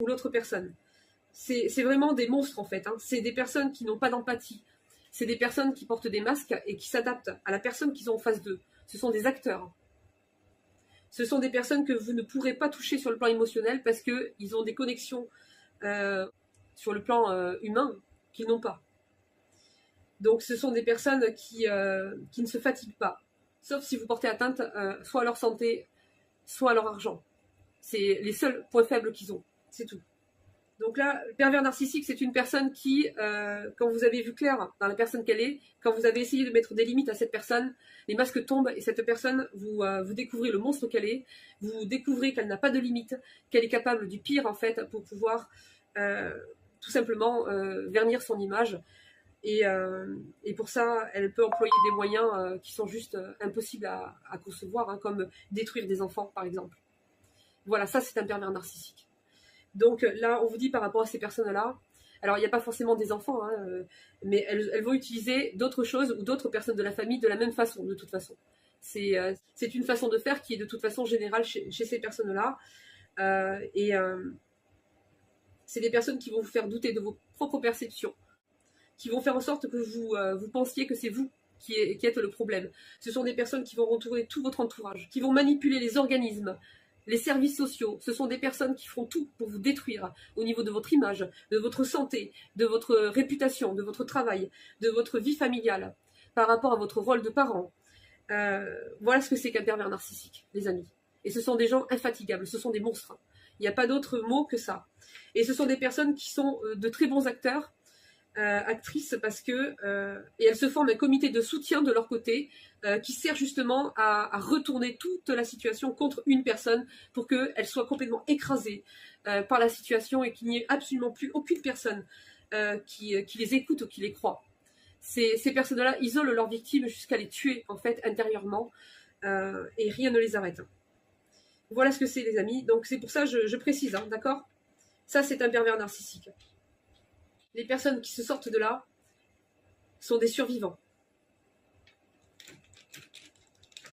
ou l'autre personne. C'est vraiment des monstres en fait, hein. C'est des personnes qui n'ont pas d'empathie. C'est des personnes qui portent des masques et qui s'adaptent à la personne qu'ils ont en face d'eux. Ce sont des acteurs. Ce sont des personnes que vous ne pourrez pas toucher sur le plan émotionnel parce qu'ils ont des connexions sur le plan humain qu'ils n'ont pas. Donc ce sont des personnes qui ne se fatiguent pas, sauf si vous portez atteinte soit à leur santé, soit à leur argent. C'est les seuls points faibles qu'ils ont, c'est tout. Donc là, le pervers narcissique, c'est une personne qui, quand vous avez vu clair dans la personne qu'elle est, quand vous avez essayé de mettre des limites à cette personne, les masques tombent et cette personne, vous découvrez le monstre qu'elle est, vous découvrez qu'elle n'a pas de limites, qu'elle est capable du pire en fait pour pouvoir tout simplement vernir son image. Et pour ça, elle peut employer des moyens qui sont juste impossibles à concevoir, hein, comme détruire des enfants par exemple. Voilà, ça c'est un pervers narcissique. Donc là, on vous dit par rapport à ces personnes-là, alors il n'y a pas forcément des enfants, hein, mais elles vont utiliser d'autres choses ou d'autres personnes de la famille de la même façon, de toute façon. C'est une façon de faire qui est de toute façon générale chez ces personnes-là. C'est des personnes qui vont vous faire douter de vos propres perceptions, qui vont faire en sorte que vous pensiez que c'est vous qui êtes le problème. Ce sont des personnes qui vont retourner tout votre entourage, qui vont manipuler les organismes, les services sociaux. Ce sont des personnes qui feront tout pour vous détruire au niveau de votre image, de votre santé, de votre réputation, de votre travail, de votre vie familiale, par rapport à votre rôle de parent. Voilà ce que c'est qu'un pervers narcissique, les amis. Et ce sont des gens infatigables, ce sont des monstres. Il n'y a pas d'autre mot que ça. Et ce sont des personnes qui sont de très bons acteurs, actrices, parce que et elles se forment un comité de soutien de leur côté qui sert justement à retourner toute la situation contre une personne pour qu'elle soit complètement écrasée par la situation et qu'il n'y ait absolument plus aucune personne qui les écoute ou qui les croit. Ces personnes-là isolent leurs victimes jusqu'à les tuer en fait intérieurement et rien ne les arrête. Voilà ce que c'est les amis, donc c'est pour ça je précise, hein, d'accord ? Ça c'est un pervers narcissique. Les personnes qui se sortent de là sont des survivants.